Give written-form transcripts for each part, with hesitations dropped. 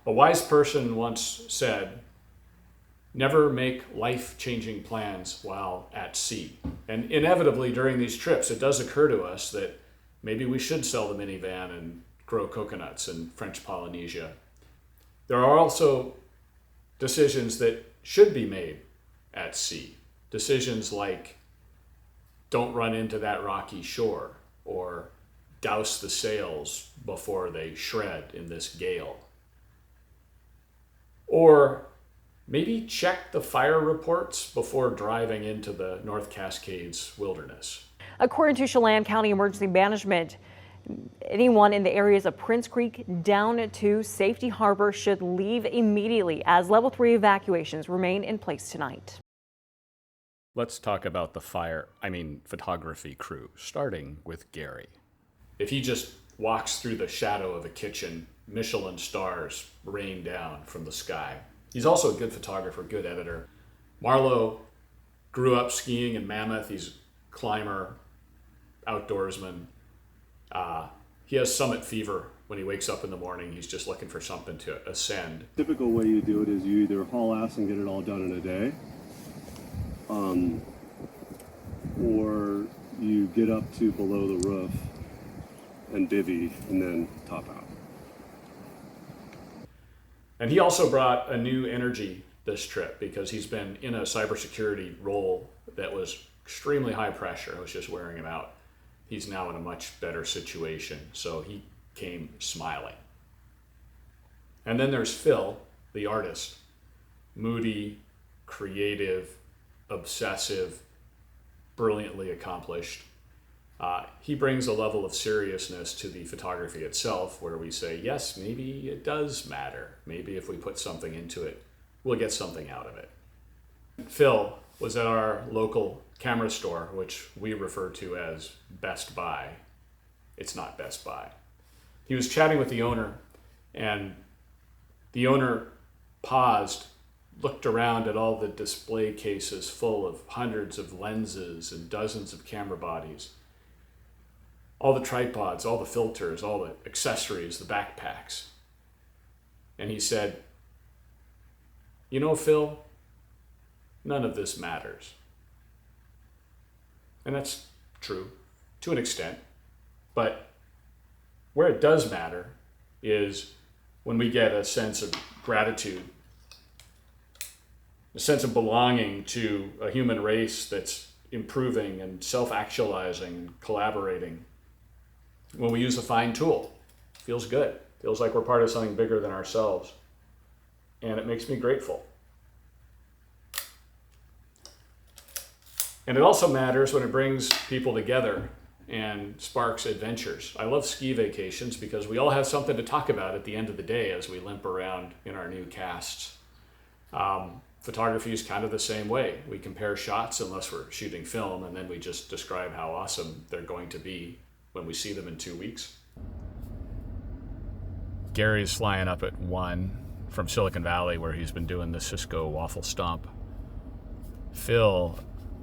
A wise person once said, never make life-changing plans while at sea. And inevitably during these trips, it does occur to us that maybe we should sell the minivan and grow coconuts in French Polynesia. There are also decisions that should be made at sea. Decisions like don't run into that rocky shore, or douse the sails before they shred in this gale. Or maybe check the fire reports before driving into the North Cascades wilderness. According to Chelan County Emergency Management, anyone in the areas of Prince Creek down to Safety Harbor should leave immediately as level 3 evacuations remain in place tonight. Let's talk about the photography crew, starting with Gary. If he just walks through the shadow of a kitchen, Michelin stars rain down from the sky. He's also a good photographer, good editor. Marlo grew up skiing in Mammoth. He's a climber, outdoorsman. He has summit fever. When he wakes up in the morning, he's just looking for something to ascend. Typical way you do it is you either haul ass and get it all done in a day, or you get up to below the roof and divvy and then top out. And he also brought a new energy this trip because he's been in a cybersecurity role that was extremely high pressure. It was just wearing him out. He's now in a much better situation, so he came smiling. And then there's Phil, the artist. Moody, creative, obsessive, brilliantly accomplished. He brings a level of seriousness to the photography itself where we say, yes, maybe it does matter. Maybe if we put something into it, we'll get something out of it. Phil was at our local camera store, which we refer to as Best Buy. It's not Best Buy. He was chatting with the owner, and the owner paused, looked around at all the display cases full of hundreds of lenses and dozens of camera bodies, all the tripods, all the filters, all the accessories, the backpacks. And he said, you know, Phil, none of this matters. And that's true to an extent, but where it does matter is when we get a sense of gratitude, a sense of belonging to a human race that's improving and self-actualizing and collaborating. When we use a fine tool, it feels good. It feels like we're part of something bigger than ourselves. And it makes me grateful. And it also matters when it brings people together and sparks adventures. I love ski vacations because we all have something to talk about at the end of the day as we limp around in our new casts. Photography is kind of the same way. We compare shots unless we're shooting film, and then we just describe how awesome they're going to be when we see them in 2 weeks. Gary's flying up at 1 from Silicon Valley where he's been doing the Cisco waffle stomp. Phil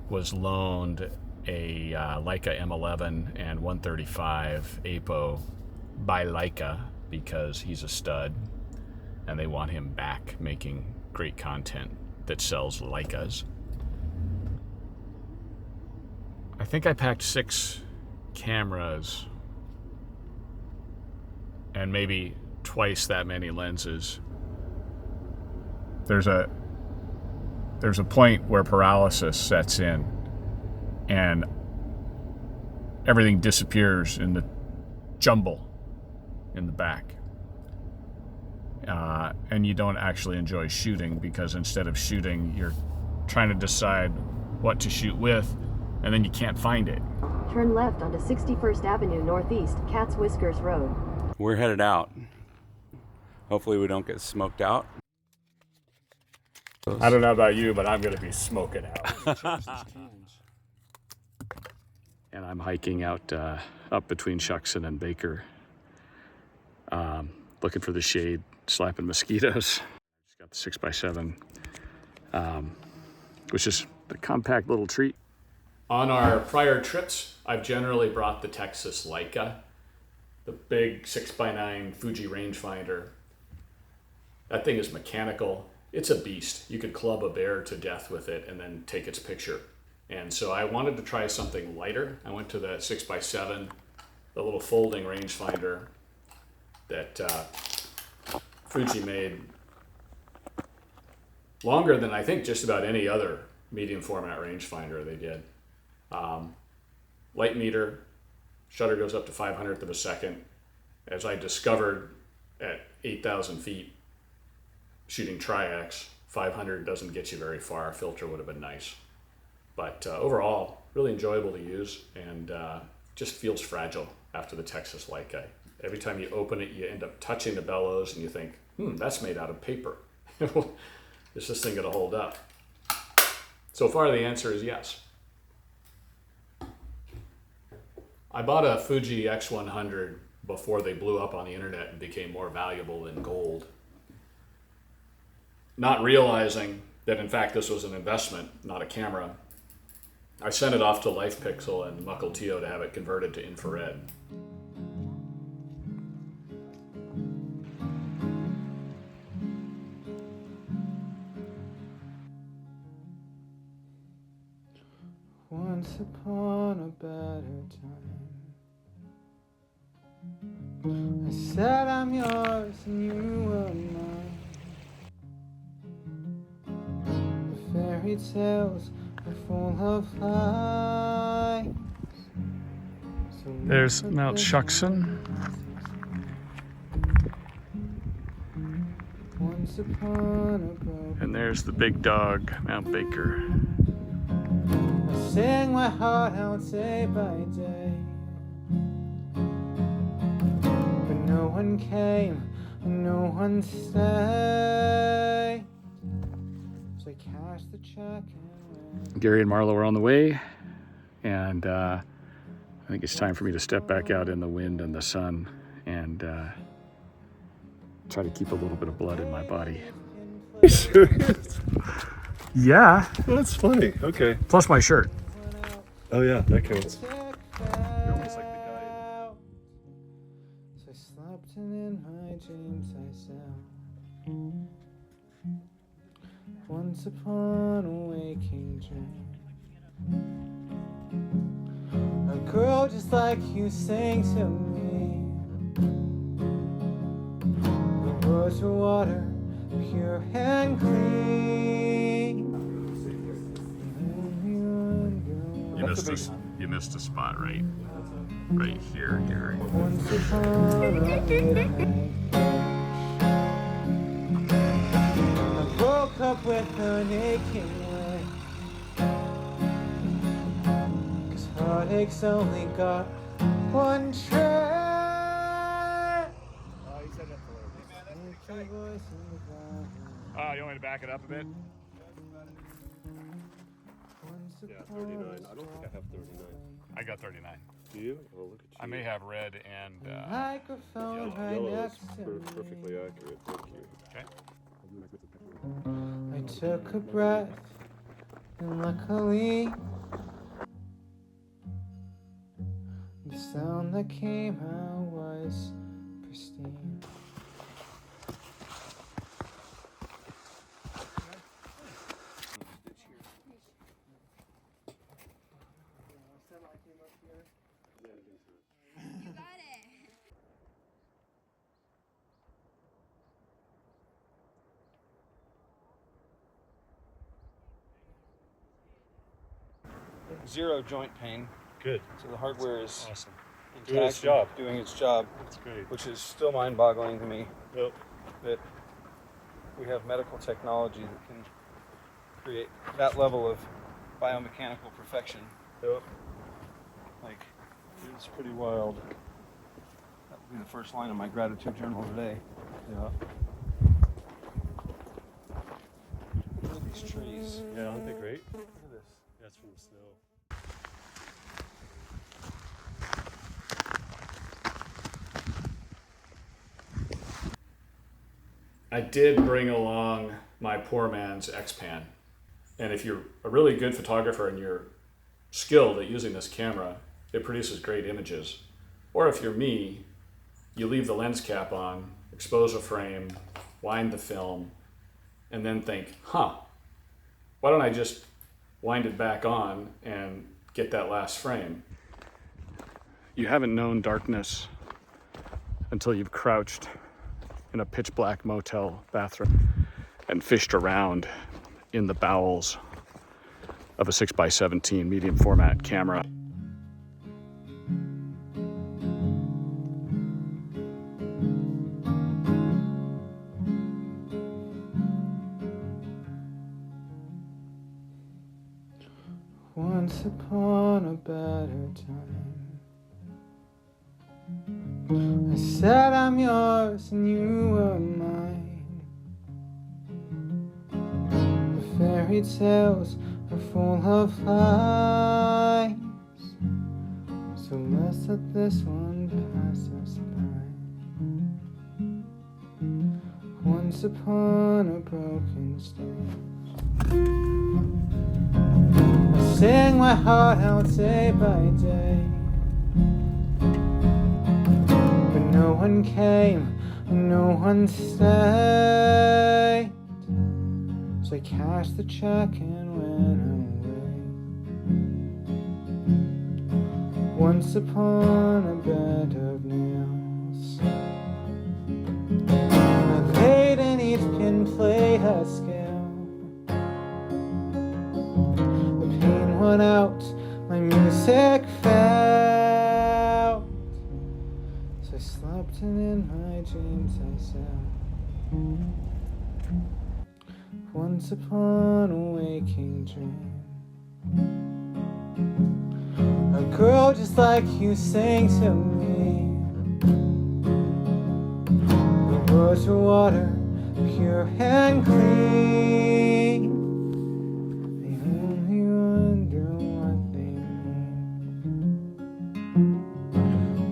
was loaned a Leica M11 and 135 APO by Leica because he's a stud and they want him back making great content that sells Leicas. I think I packed 6 cameras and maybe twice that many lenses. There's a point where paralysis sets in and everything disappears in the jumble in the back. And you don't actually enjoy shooting because instead of shooting, you're trying to decide what to shoot with, and then you can't find it. Turn left onto 61st Avenue Northeast, Cat's Whiskers Road. We're headed out. Hopefully we don't get smoked out. I don't know about you, but I'm going to be smoking out. And I'm hiking out up between Shuckson and Baker, looking for the shade, slapping mosquitoes. Just got the 6x7, which is a compact little treat. On our prior trips, I've generally brought the Texas Leica, the big 6x9 Fuji rangefinder. That thing is mechanical. It's a beast. You could club a bear to death with it and then take its picture. And so I wanted to try something lighter. I went to the 6x7, the little folding rangefinder that Fuji made, longer than I think just about any other medium format rangefinder they did. Light meter, shutter goes up to 500th of a second. As I discovered at 8,000 feet shooting Tri-X, 500 doesn't get you very far. A filter would have been nice. But overall, really enjoyable to use, and just feels fragile after the Texas Leica. Every time you open it, you end up touching the bellows and you think, that's made out of paper. Is this thing gonna hold up? So far the answer is yes. I bought a Fuji X100 before they blew up on the internet and became more valuable than gold, not realizing that in fact this was an investment, not a camera. I sent it off to LifePixel and Mukilteo to have it converted to infrared. Once upon a better time, I said I'm yours and you were mine. The fairy tales are full of lies. So There's Mount Shuckson. once upon a broken, And there's the big dog, Mount Baker. I sang my heart out day by day, but no one came and no one stayed. So I cashed the check and went. Gary and Marlo are on the way, and I think it's time for me to step back out in the wind and the sun and try to keep a little bit of blood in my body. Yeah, That's funny. Okay. plus my shirt. Oh yeah, that counts. You're almost like the guy. So I slept and in my dreams I saw. Once upon a waking dream, a girl just like you sang to me. The words were water, pure and clean. You missed a spot right here, Gary. Once upon a midnight I broke up with her naked way, 'cause heartaches only got one track. Oh, you said that for You want me to back it up a bit? Yeah, 39. I don't think I have 39. I got 39. Do you? Oh, look at you. I may have red and microphone right Yellow is next to me. perfectly accurate. Thank you. okay. I took a breath, and luckily, the sound that came out was pristine. Zero joint pain, Good. so the hardware is Awesome. intact, Doing its job. doing its job, That's great. which is still mind-boggling to me Yep. that we have medical technology that can create that level of biomechanical perfection. Yep. Like, It's pretty wild. that would be the first line of my gratitude journal today. Yeah. Look at these trees. Yeah, aren't they great? Look at this. That's from the snow. I did bring along my poor man's X-Pan. And if you're a really good photographer and you're skilled at using this camera, it produces great images. Or if you're me, you leave the lens cap on, expose a frame, wind the film, and then think, huh, why don't I just wind it back on and get that last frame? You haven't known darkness until you've crouched in a pitch black motel bathroom and fished around in the bowels of a 6x17 medium format camera. Once upon a better time, I said I'm yours and you were mine. The fairy tales are full of lies, so let's let this one pass us by. Once upon a broken stage, I sang my heart out day by day, but no one came and no one stayed. So I cashed the check and went away. Once upon a bed of nails, I laid in each pin played a scale. The pain went out, my music failed. So I slept and in my dreams I said, once upon a waking dream, a girl just like you sang to me. The words were water, pure and clean. I only wonder what they mean.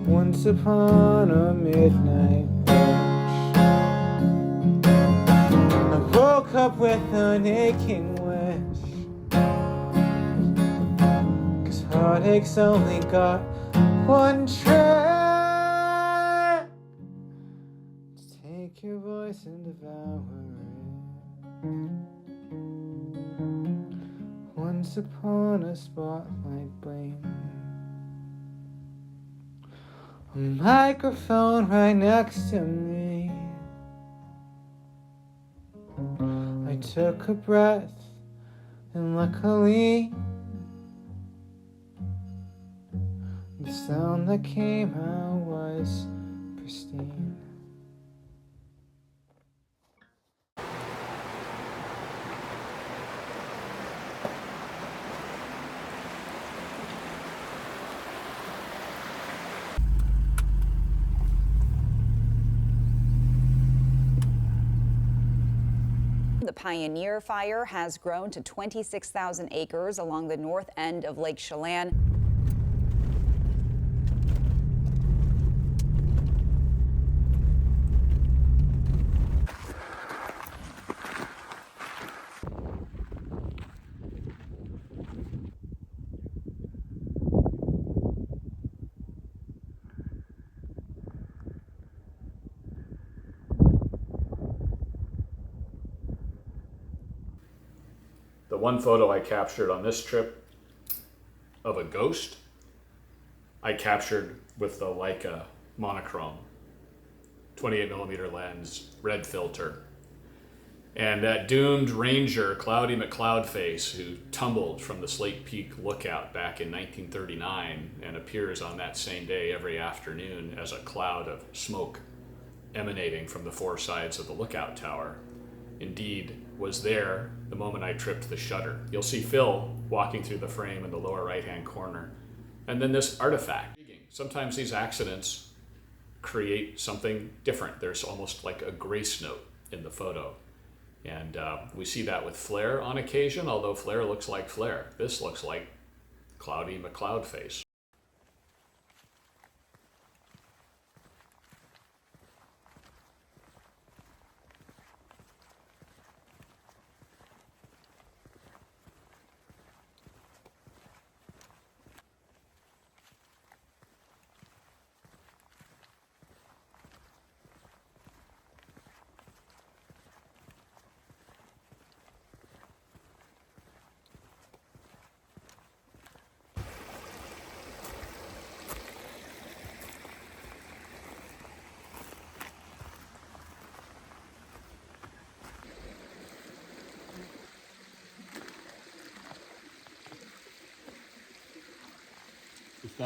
Once upon a midnight rush, I woke up with an aching wish, 'cause heartaches only got one trick, to take your voice and devour it. Once upon a spotlight blame, a microphone right next to me. I took a breath, and luckily the sound that came out was pristine. The Pioneer Fire has grown to 26,000 acres along the north end of Lake Chelan. The one photo I captured on this trip of a ghost, I captured with the Leica Monochrom, 28mm lens, red filter. And that doomed ranger, Cloudy McCloudface, who tumbled from the Slate Peak lookout back in 1939 and appears on that same day every afternoon as a cloud of smoke emanating from the four sides of the lookout tower, indeed was there the moment I tripped the shutter. You'll see Phil walking through the frame in the lower right-hand corner. And then this artifact. Sometimes these accidents create something different. There's almost like a grace note in the photo. And we see that with flare on occasion, although flare looks like flare. This looks like Cloudy McCloudface.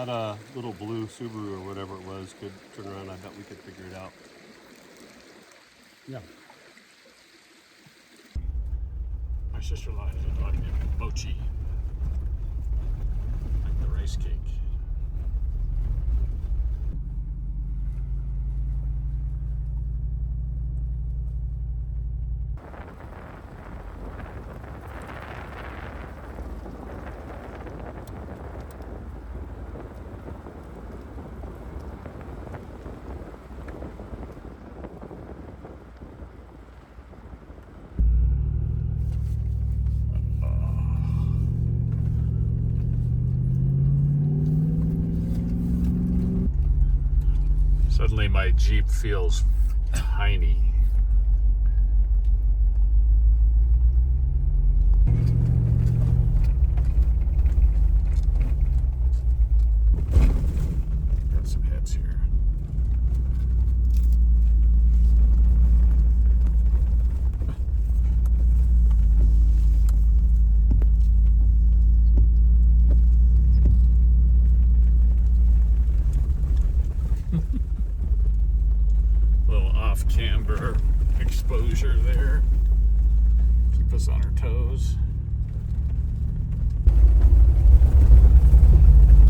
That little blue Subaru or whatever it was could turn around. I bet we could figure it out. Yeah. My sister-in-law has a dog named Mochi, like the rice cake. Suddenly my Jeep feels tiny. Got some heads here. Camber exposure there. Keep us on our toes.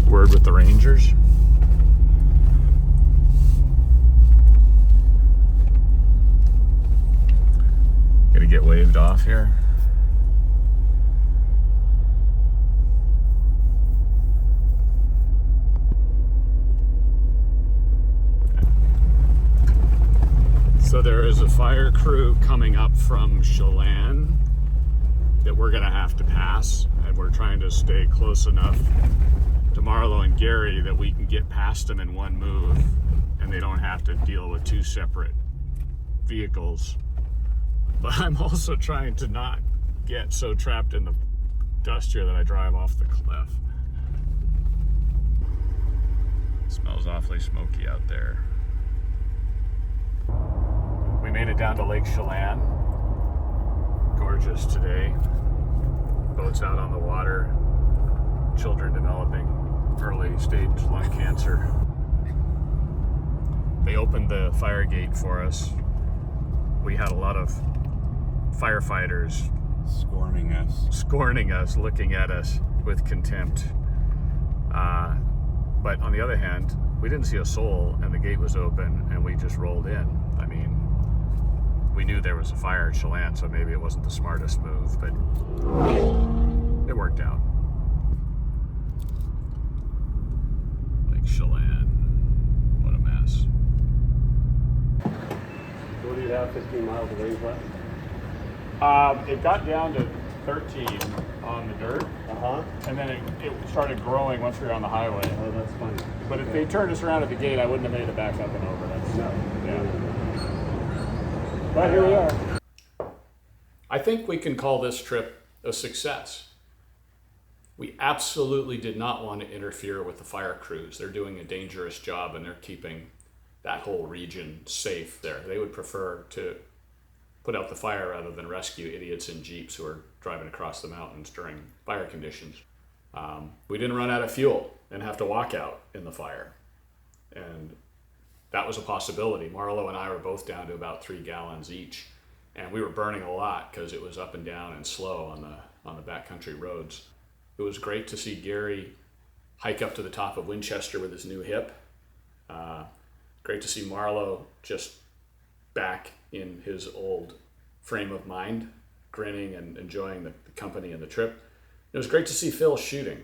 Word with the Rangers. Gonna get waved off here. So there is a fire crew coming up from Chelan that we're gonna have to pass, and we're trying to stay close enough to Marlo and Gary that we can get past them in one move and they don't have to deal with two separate vehicles. But I'm also trying to not get so trapped in the dust here that I drive off the cliff. It smells awfully smoky out there. We made it down to Lake Chelan. Gorgeous today. Boats out on the water. Children developing early stage lung cancer. They opened the fire gate for us. We had a lot of firefighters scorning us, looking at us with contempt. But on the other hand, we didn't see a soul, and the gate was open, and we just rolled in. I mean, we knew there was a fire at Chelan, so maybe it wasn't the smartest move, but it worked out. Lake Chelan, what a mess. What do you have, 15 miles of range left? It got down to 13 on the dirt, and then it started growing once we were on the highway. Oh, that's funny. But if they turned us around at the gate, I wouldn't have made it back up and over. Yeah. But here we are. I think we can call this trip a success. We absolutely did not want to interfere with the fire crews. They're doing a dangerous job, and they're keeping that whole region safe there. They would prefer to put out the fire rather than rescue idiots in Jeeps who are driving across the mountains during fire conditions. We didn't run out of fuel and have to walk out in the fire. And that was a possibility. Marlo and I were both down to about 3 gallons each, and we were burning a lot because it was up and down and slow on the backcountry roads. It was great to see Gary hike up to the top of Winchester with his new hip. Great to see Marlo just back in his old frame of mind, grinning and enjoying the company and the trip. It was great to see Phil shooting.